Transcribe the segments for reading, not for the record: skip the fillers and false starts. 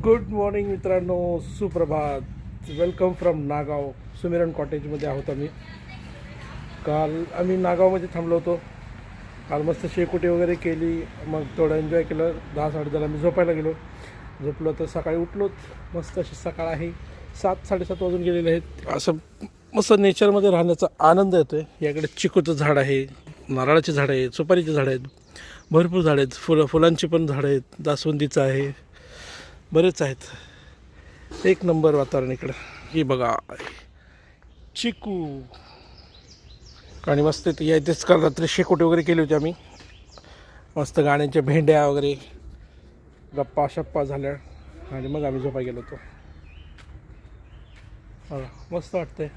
Good morning मित्रांनो, सुप्रभात. Welcome from Nagaon. सुमिरन कॉटेजमध्ये आहोत आम्ही. काल आम्ही नागावमध्ये थांबलो होतो. काल मस्त शेकोटी वगैरे केली, मग थोडं एन्जॉय केलं. 10-10:30 आम्ही झोपायला गेलो. झोपलो तर सकाळी उठलोच. मस्त अशी सकाळ आहे. 7-7:30 वाजून गेलेले आहेत. असं मस्त नेचरमध्ये राहण्याचा आनंद येतो आहे. याकडे चिकूचं झाड आहे, नारळाची झाडं आहेत, सुपारीची झाडं आहेत, भरपूर झाडं आहेत. फुलांची पण झाडं आहेत, जास्वंदीचं आहे, बरेच आहेत. एक नंबर वातावरण इकडं. ही बघा चिकू. आणि मस्त या इथेच काल रात्री शेकोटी वगैरे केली होती आम्ही. मस्त गाण्यांच्या भेंड्या वगैरे, गप्पा शप्पा झाल्या आणि मग आम्ही झोपाय गेलो होतो. बघा मस्त वाटतंय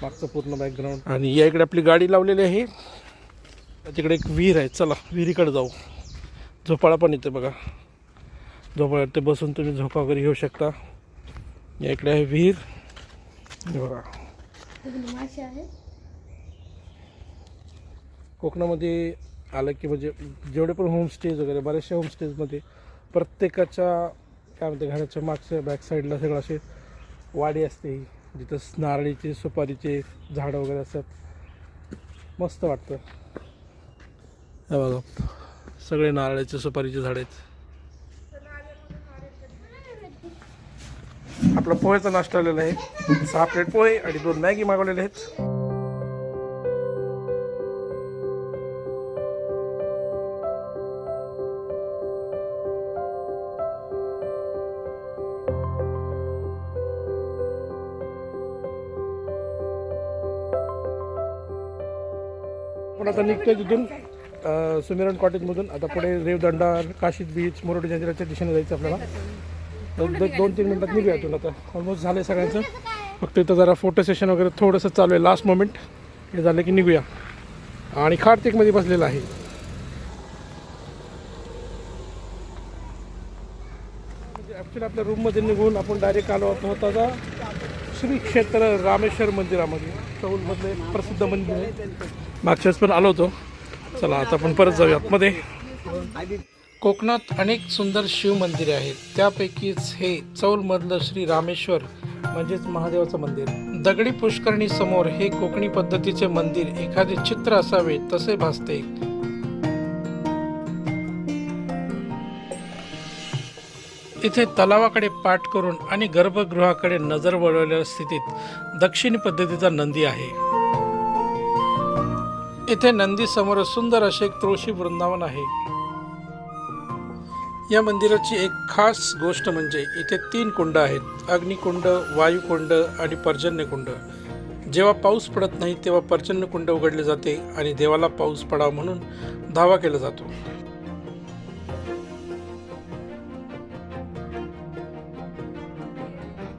मागचं पूर्ण बॅकग्राऊंड. आणि या इकडे आपली गाडी लावलेली आहे. तिकडे एक विहीर आहे. चला विहिरीकडे जाऊ. झोपाळा पण येते बघा. झोपाळ्यात बसून तुम्ही झोपा वगैरे घेऊ शकता. या इकडे आहे विहीर. बघा कोकणामध्ये आलं की म्हणजे जेवढे पण होमस्टेज वगैरे, बऱ्याचशा होमस्टेजमध्ये प्रत्येकाच्या काय म्हणते घराच्या मागच्या बॅक साईडला सगळं असे वाडी असते, जिथं नारळीचे सुपारीचे झाडं वगैरे असतात. मस्त वाटतं. हे बघा सगळे नारळाचे सुपारीचे झाड आहेत. आपला पोहेचा नाश्ता आलेला आहे. 6 प्लेट पोहे आणि 2 मॅगी मागवलेले आहेत. पण आता निघतोय तिथून सुमिरन कॉटेजमधून. आता पुढे रेवदंडा, काशीद बीच, मुरुड जंजिराच्या दिशेने जायचं आपल्याला. 2-3 मिनिटात निघूया. तुला आता ऑलमोस्ट झालं आहे सगळ्यांचं. फक्त इथं जरा फोटो सेशन वगैरे थोडंसं चालू आहे, लास्ट मोमेंट. हे झालं की निघूया. आणि कार्तिकमध्ये बसलेला आहे. ॲक्च्युली आपल्या रूममध्ये निघून आपण डायरेक्ट आलो होतो आता श्री क्षेत्र रामेश्वर मंदिरामध्ये. चौलमधले प्रसिद्ध मंदिर आहे. मागच्याच पण आलो होतो. चला आता आपण परत जाऊया आतमध्ये. कोकणात अनेक सुंदर शिव मंदिरे आहेत. त्यापैकीच हे चौलमधलं श्री रामेश्वर म्हणजेच महादेवाचं मंदिर. दगडी पुष्करणी समोर हे कोकणी पद्धतीचे मंदिर एखादे चित्र असावे तसे भासते. इथे तलावाकडे पाठ करून आणि गर्भगृहाकडे नजर वळवलेल्या स्थितीत दक्षिणी पद्धतीचा नंदी आहे. इथे नंदी समोर सुंदर असे एक तुळशी वृंदावन आहे. या मंदिराची एक खास गोष्ट म्हणजे इथे 3 कुंड आहेत. अग्निकुंड, वायुकुंड आणि पर्जन्यकुंड. जेव्हा पाऊस पडत नाही तेव्हा पर्जन्यकुंड उघडले जाते आणि देवाला पाऊस पडावा म्हणून धावा केला जातो.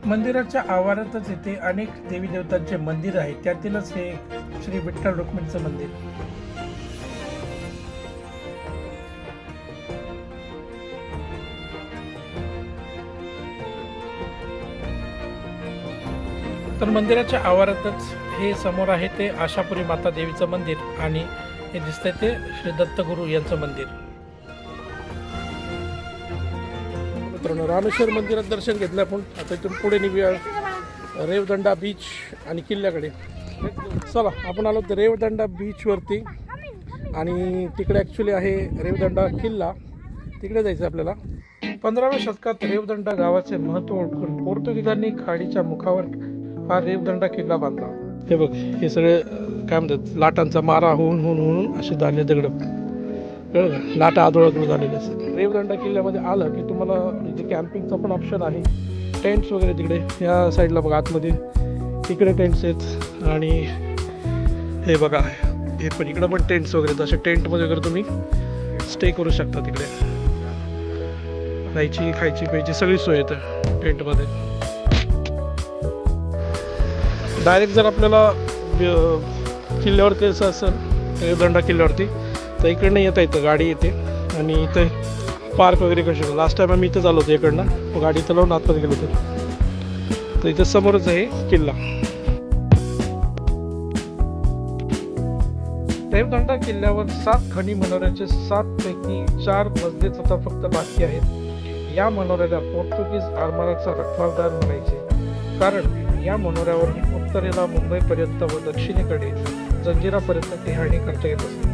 मंदिराच्या आवारातच इथे अनेक देवी देवतांचे मंदिर आहे. त्यातीलच हे श्री विठ्ठल रुक्मिणीचं मंदिर. तर मंदिराच्या आवारातच हे समोर आहे ते आशापुरी माता देवीचं मंदिर आणि हे दिसतंय ते श्री दत्तगुरू यांचं मंदिर. मित्रांनो रामेश्वर मंदिरात दर्शन घेतलं आपण. आता इथून पुढे निघूया रेवदंडा बीच आणि किल्ल्याकडे. चला आपण आलो तर रेवदंडा बीचवरती आणि तिकडे ॲक्च्युली आहे रेवदंडा किल्ला. तिकडे जायचं आपल्याला. 15व्या शतकात रेवदंडा गावाचे महत्त्व ओळखून पोर्तुगीजांनी खाडीच्या मुखावर हा रेवदंडा किल्ला बांधला. हे बघ हे सगळे काय म्हणतात लाटांचा मारा होऊन होऊन होऊन असे झाले दगड. कळलं का? लाटा आदोळादोळ झालेले असतात. रेवदंडा किल्ल्यामध्ये आलं की तुम्हाला इथे कॅम्पिंगचा पण ऑप्शन आहे. टेंट्स वगैरे तिकडे या साईडला बघा आतमध्ये तिकडे टेंट्स आहेत. आणि हे बघा हे पण इकडं पण टेंट्स वगैरे. असे टेंटमध्ये वगैरे तुम्ही स्टे करू शकता. तिकडे राहायची खायची प्यायची सगळी सोय येते टेंटमध्ये. डायरेक्ट जर आपल्याला किल्ल्यावरती असं असेल रेवदंडा किल्ल्यावरती तर इकडनं येता येतं. गाडी येते आणि इथे पार्क वगैरे करू शकतो. लास्ट टाइम आम्ही इथं आलो होतो इकडनं. गाडी इथं लावून आतमध्ये गेलो होतो. तर इथं समोरच आहे किल्ला. रेवदंडा किल्ल्यावर 7 खणी मनोऱ्याचे 7 पैकी 4 मजलेच आता फक्त बाकी आहेत. या मनोऱ्याला पोर्तुगीज आरमाराचा रखवालदार म्हणायचे, कारण या मनोऱ्यावर उत्तरेला मुंबईपर्यंत व दक्षिणेकडे जंजिरापर्यंत टेहाळणी करता येत असे.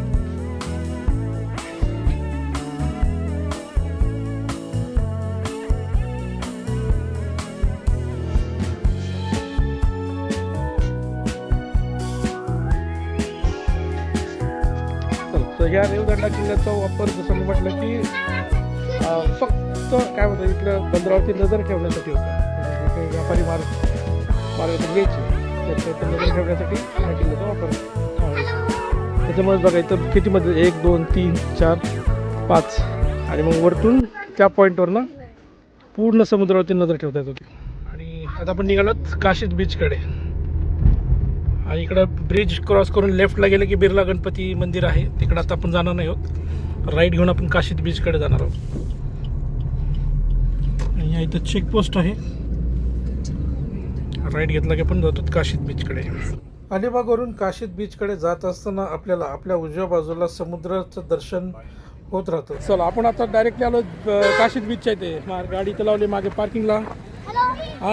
तर या रेवदंडा किल्ल्याचा वापर जसं मी म्हटलं की फक्त काय होतं इथलं बंदरावरती नजर ठेवण्यासाठी होतं. म्हणजे काही व्यापारी मार्गातून घ्यायचे त्याच्यावर नजर ठेवण्यासाठी हा किल्ल्याचा वापर व्हायचा. त्याच्यामुळे बघा इथं कितीमध्ये 1 2 3 4 5 आणि मग वरतून त्या पॉईंटवरनं पूर्ण समुद्रावरती नजर ठेवता येत होती. आणि आता आपण निघालोत काशीद बीचकडे. आणि इकडं ब्रिज क्रॉस करून लेफ्टला गेलं की बिर्ला गणपती मंदिर आहे, तिकडं आता आपण जाणार नाही आहोत. राईट घेऊन आपण काशीद बीचकडे जाणार आहोत. आणि या इथं चेकपोस्ट आहे, राईट घेतला की आपण जातो काशीद बीचकडे. अलिबागवरून काशीद बीचकडे जात असताना आपल्याला आपल्या उजव्या बाजूला समुद्राचं दर्शन होत राहतं. चला आपण आता डायरेक्टली आलो काशीद बीचच्या इथे. गाडी इथं लावली मागे पार्किंगला.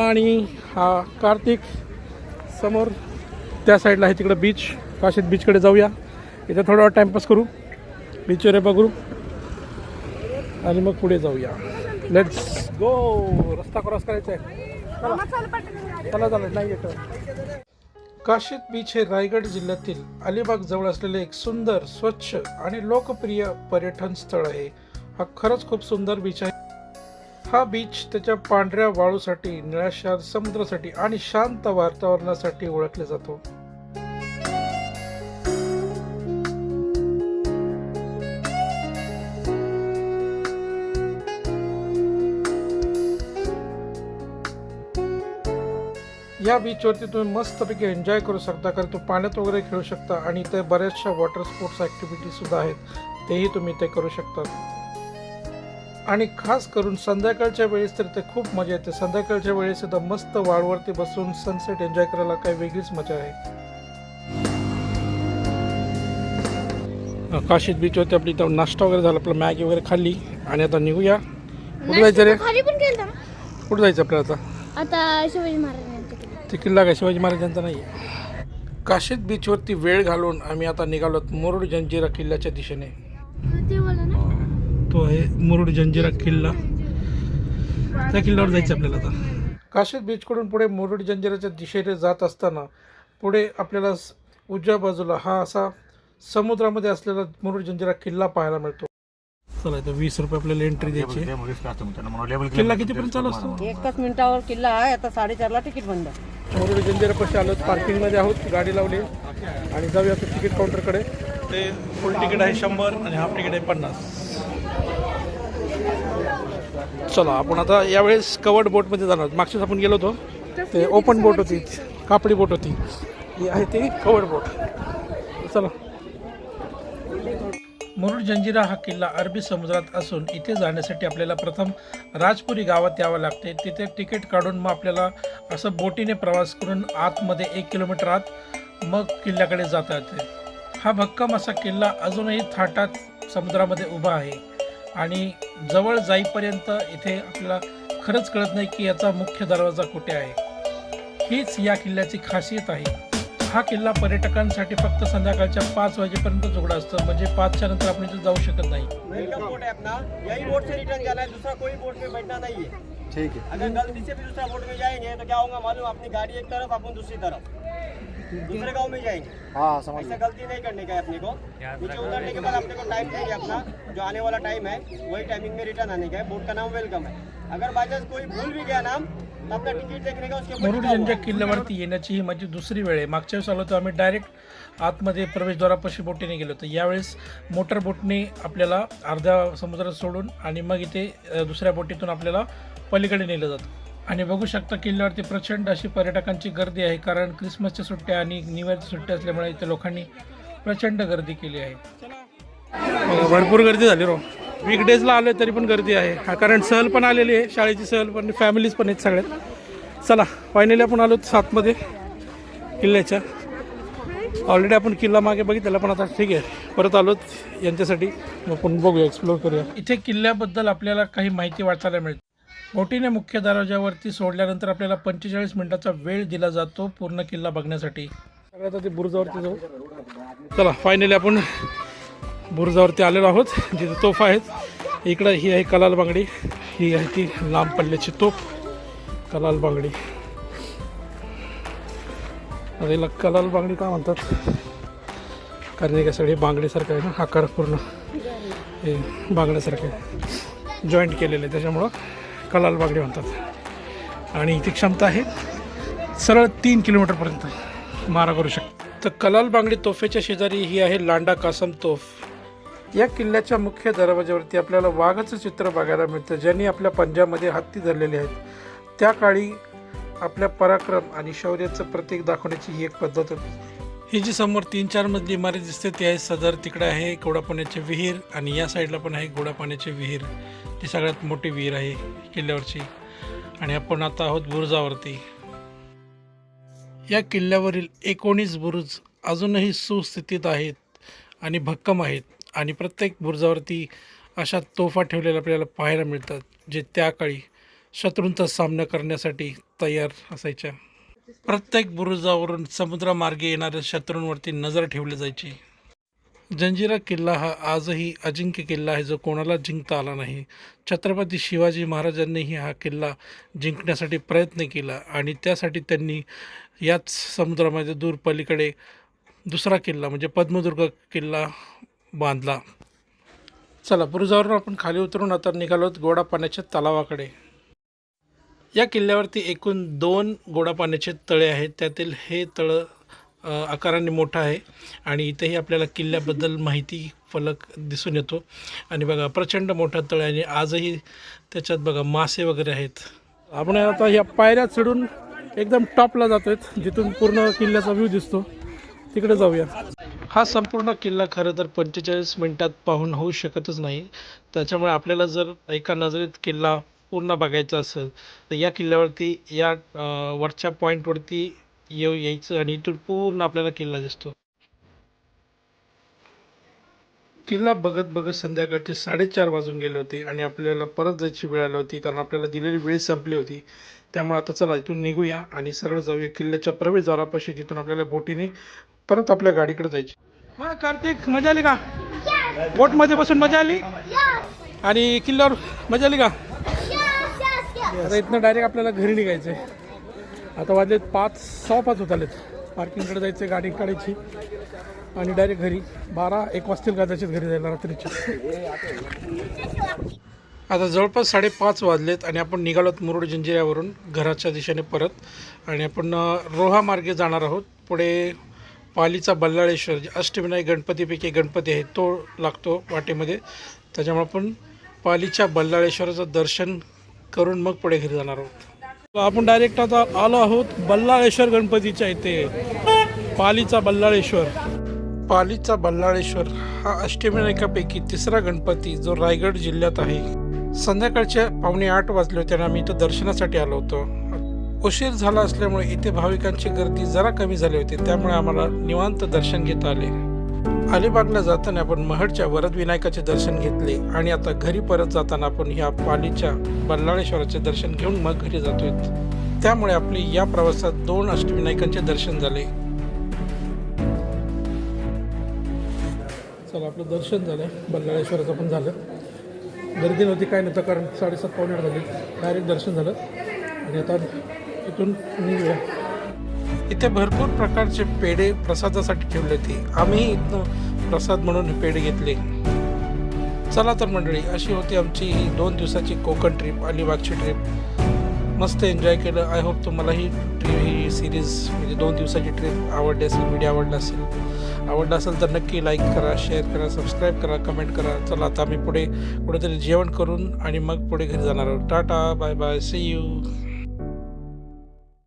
आणि हा कार्तिक समोर त्या साईडला आहे तिकडं बीच. काशीद बीचकडे जाऊया, इथं थोडा वेळ टाईमपास करू, बीचवर बघू आणि मग पुढे जाऊया. Let's go. रस्ता क्रॉस करायचा आहे. चला चला नाही येतो. काशीद बीच हे रायगड जिल्ह्यातील अलिबाग जवळ असलेले एक सुंदर, स्वच्छ आणि लोकप्रिय पर्यटन स्थळ आहे. हा खरंच खूप सुंदर बीच आहे. हा बीच त्याच्या पांढऱ्या वाळूसाठी, निळाशार समुद्रासाठी आणि शांत वातावरणासाठी ओळखले जातो. या बीचवरती तुम्ही मस्तपैकी एन्जॉय करू शकता, कारण तुम्ही पाण्यात वगैरे खेळू शकता. आणि इथे बऱ्याचशा वॉटर स्पोर्ट्स ॲक्टिव्हिटी सुद्धा आहेत, तेही तुम्ही इथे करू शकता. आणि खास करून संध्याकाळच्या वेळेस तर ते खूप मजा येते. संध्याकाळच्या वेळेस सुद्धा मस्त वाळवरती बसून सनसेट एन्जॉय करायला काही वेगळीच मजा आहे. काशीद बीचवरती आपली इथं नाश्ता वगैरे झाला, आपलं मॅगी वगैरे खाल्ली आणि आता निघूया. कुठं जायचं रे? कुठं जायचं आपल्याला आता शिवाजी महाराजांचा ते किल्ला काय शिवाजी महाराजांचा नाही आहे. काशीद बीचवरती वेळ घालून आम्ही आता निघालोत मुरुड जंजिरा किल्ल्याच्या दिशेने. तो आहे मुरुड जंजिरा किल्ला, त्या किल्ल्यावर जायचं आपल्याला आता. काशीद बीचकडून पुढे मुरुड जंजिराच्या दिशेने जात असताना पुढे आपल्याला उजव्या बाजूला हा असा समुद्रामध्ये असलेला मुरुड जंजिरा किल्ला पाहायला मिळतो. चला इथं 20 रुपये आपल्याला एंट्री द्यायची. किल्ला कितीपर्यंत चालू असतो? 1 मिनिटावर किल्ला आहे. आता 4:30ला तिकीट बंद. मुरुड जंजिरापाशी आलो, पार्किंगमध्ये आहोत, गाडी लावली आणि जाऊया तिकीट काउंटरकडे. ते फुल तिकीट आहे 100 आणि हाफ तिकीट आहे 50. चला आपण आता यावेळेस कवर्ड बोटमध्ये जाणार. मागच्याच आपण गेलो होतो ते ओपन बोट होती, कापडी बोट होती. ही आहे ती कवर्ड बोट. चला. मुरुड जंजिरा हा किल्ला अरबी समुद्रात असून इथे जाण्यासाठी आपल्याला प्रथम राजपुरी गावात यावं लागते. तिथे तिकीट काढून मग आपल्याला असं बोटीने प्रवास करून आतमध्ये 1 किलोमीटर आत मग किल्ल्याकडे जाता येते. हा भक्कम असा किल्ला अजूनही थाटात समुद्रामध्ये उभा आहे आणि जवळ जाईपर्यंत इथे आपल्याला खरंच कळत नाही की याचा मुख्य दरवाजा कुठे आहे. हीच या किल्ल्याची खासियत आहे. हा किल्ला पर्यटकांसाठी फक्त संध्याकाळच्या 5 वाजेपर्यंत उघडा असतो, म्हणजे 5च्या नंतर आपण इथे जाऊ शकत नाही. वेलकम बोट है अपना, यही बोट से रिटर्न जाना है, दूसरा कोई बोट में बैठना नहीं है. ठीक है. अगर गलती से भी दूसरा बोट में जाएंगे तो क्या होगा मालूम, अपनी गाड़ी एक तरफ अपन दूसरी तरफ दूसरे गांव में जाएंगे. हाँ समझ. ऐसा गलती नहीं करने का है अपने को. नीचे उतरने के बाद अपने को टाइम देंगे अपना, जो आने वाला टाइम है वही टाइमिंग में रिटर्न आने का है. बोट का नाम वेलकम है. अगर बाय चांस कोई भूल भी गया नाम तो अपना तिकीट देखने का उसके ऊपर. मुरुड जंजिरा किल्ल्यावरती येण्याची ही माझी दुसरी वेळ आहे. मागच्या वेळेस आलो तर आम्ही डायरेक्ट आतमध्ये प्रवेशद्वारापाशी बोटीने गेलो होतो. यावेळेस मोटर बोटने आपल्याला अर्ध्या समुद्रात सोडून आणि मग इथे दुसऱ्या बोटीतून आपल्याला पलीकडे नेलं जातं. आणि बघू शकता किल्ल्यावरती प्रचंड अशी पर्यटकांची गर्दी आहे, कारण क्रिसमसच्या सुट्ट्या आणि न्यू इयरच्या सुट्ट्या असल्यामुळे इथे लोकांनी प्रचंड गर्दी केली आहे. भरपूर गर्दी झाली रो. वीकडेजला आलो तरी पण गर्दी आहे, कारण सहल पण आलेली आहे, शाळेची सहल पण, फॅमिलीज पण आहेत सगळ्यात. चला फायनली आपण आलो 7मध्ये किल्ल्याच्या. ऑलरेडी आपण किल्ला मागे बघितलेला, पण आता ठीक आहे परत आलोत यांच्यासाठी. आपण बघूया, एक्सप्लोर करूया. इथे किल्ल्याबद्दल आपल्याला काही माहिती वाचायला मिळते. बोटीने मुख्य दरवाजावरती सोडल्यानंतर आपल्याला 45 मिनिटाचा वेळ दिला जातो पूर्ण किल्ला बघण्यासाठी. सगळ्यात आधी बुरुजावरती जाऊ. चला फायनली आपण बुरुजावरती आलेलो आहोत, जिथे तोफा आहेत. इकडं ही आहे कलाल बांगडी, ही आहे ती लांब पल्ल्याची तोफ कलाल बांगडी. आता याला कलाल बांगडी का म्हणतात, कारण हे सगळे बांगडीसारखं आहे ना, आकार पूर्ण हे बांगड्यासारखं आहे, जॉईंट केलेलं आहे, त्याच्यामुळं कलाल बांगडी म्हणतात. आणि इथे क्षमता आहे सरळ 3 किलोमीटरपर्यंत मारा करू शकते. तर कलाल बांगडी तोफेच्या शेजारी ही आहे लांडा कासम तोफ. या किल्ल्याच्या मुख्य दरवाजावरती आपल्याला वाघाचं चित्र बघायला मिळतं, ज्यांनी आपल्या पंजामध्ये हत्ती धरलेले आहेत. त्या काळी आपल्या पराक्रम आणि शौर्याचं प्रतीक दाखवण्याची ही एक पद्धत होती. ही जी समोर 3-4 मजली इमारत दिसते ती आहे सदर. तिकडे आहे गोडापाण्याचे विहीर आणि या साईडला पण आहे गोडापाण्याचे विहीर. ती सगळ्यात मोठी विहीर आहे किल्ल्यावरची. आणि आपण आता आहोत बुरुजावरती. या किल्ल्यावरील 19 बुरुज अजूनही सुस्थितीत आहेत आणि भक्कम आहेत. आणि प्रत्येक बुरुजावरती अशा तोफा ठेवलेल्या आपल्याला पाहायला मिळतात, जे त्या काळी शत्रूंचा सामना करण्यासाठी तयार असायच्या. प्रत्येक बुरुजावरून समुद्रामार्गे येणाऱ्या शत्रूंवरती नजर ठेवली जायची. जंजिरा किल्ला हा आजही अजिंक्य किल्ला आहे, जो कोणाला जिंकता आला नाही. छत्रपती शिवाजी महाराजांनीही हा किल्ला जिंकण्यासाठी प्रयत्न केला आणि त्यासाठी त्यांनी याच समुद्रामध्ये दूर पलीकडे दुसरा किल्ला म्हणजे पद्मदुर्ग किल्ला बांधला. चला बुरुजावरून आपण खाली उतरून आता निघालोत गोडा पाण्याच्या तलावाकडे. या किल्ल्यावरती एकूण 2 गोडा पाण्याचे तळे आहेत. त्यातील हे तळं आकाराने मोठं आहे आणि इथेही आपल्याला किल्ल्याबद्दल माहिती फलक दिसून येतो. आणि बघा प्रचंड मोठा तळ आहे आणि आजही त्याच्यात बघा मासे वगैरे आहेत. आपण आता ह्या पायऱ्या चढून एकदम टॉपला जातो आहेत, जिथून पूर्ण किल्ल्याचा व्ह्यू दिसतो. तिकडे जाऊया. हा संपूर्ण किल्ला खरं तर 45 मिनिटात पाहून होऊ शकतच नाही. त्याच्यामुळे आपल्याला जर एका नजरेत किल्ला पूर्ण बघायचा असेल तर या किल्ल्यावरती या वरच्या पॉईंटवरती यायचं आणि इथून पूर्ण आपल्याला किल्ला दिसतो. किल्ला बघत बघत संध्याकाळचे 4:30 वाजून गेले होते आणि आपल्याला परत जायची वेळ आली होती, कारण आपल्याला दिलेली वेळ संपली होती. त्यामुळे आता चला इथून निघूया आणि सरळ जाऊया किल्ल्याच्या प्रवेशद्वारापाशी, जिथून आपल्याला बोटीने परत आपल्या गाडीकडे जायची. हा कार्तिक, मजा आली का? बोटमध्ये बसून मजा आली आणि किल्ल्यावर मजा आली का? आता इथनं डायरेक्ट आपल्याला घरी निघायचं आहे. आता वाजलेत 5:15 होत आलेत. पार्किंगकडे जायचं, गाडी काढायची आणि डायरेक्ट घरी. 12-1 वाजतील कदाचित घरी जायला रात्रीचे. आता जवळपास 5:30 वाजलेत आणि आपण निघालोत मुरुड जंजिऱ्यावरून घराच्या दिशेने परत. आणि आपण रोहा मार्गे जाणार आहोत. पुढे पालीचा बल्लाळेश्वर, जे अष्टविनायक गणपतीपैकी गणपती आहे, तो लागतो वाटेमध्ये. त्याच्यामुळे आपण पालीच्या बल्लाळेश्वराचं दर्शन करून मग पुढे घरी जाणार आहोत. आपण डायरेक्ट आता आलो आहोत बल्लाळेश्वर गणपतीच्या इथे. पालीचा बल्लाळेश्वर. पालीचा बल्लाळेश्वर हा अष्टविनायकापैकी 3रा गणपती, जो रायगड जिल्ह्यात आहे. संध्याकाळच्या 7:45 वाजले होते आणि आम्ही इथं दर्शनासाठी आलो होतो. उशीर झाला असल्यामुळे इथे भाविकांची गर्दी जरा कमी झाली होती, त्यामुळे आम्हाला निवांत दर्शन घेता आले. अलिबागला जाताना आपण महडच्या वरदविनायकाचे दर्शन घेतले आणि आता घरी परत जाताना आपण ह्या पालीच्या बल्लाळेश्वराचे दर्शन घेऊन मग घरी जातोय. त्यामुळे आपले या प्रवासात 2 अष्टविनायकांचे दर्शन झाले. चला आपलं दर्शन झालं, बल्लाळेश्वराचं पण झालं. गर्दी नव्हती, काय नव्हतं, कारण 7:30-8 झाली. डायरेक्ट दर्शन झालं आणि आता इथून निघूया. इथे भरपूर प्रकारचे पेढे प्रसादासाठी ठेवले होते. आम्ही इथनं प्रसाद म्हणून पेढे घेतले. चला तर मंडळी, अशी होती आमची ही 2 दिवसाची कोकण ट्रिप, अलिबागची ट्रिप. मस्त एन्जॉय केलं. आय होप तुम्हाला ही सिरीज म्हणजे 2 दिवसाची ट्रिप आवडली असेल, व्हिडिओ आवडला असेल तर नक्की लाईक करा, शेअर करा, सबस्क्राईब करा, कमेंट करा. चला आता आम्ही पुढे कुठेतरी जेवण करून आणि मग पुढे घरी जाणार आहोत. Tata, bye bye, see you.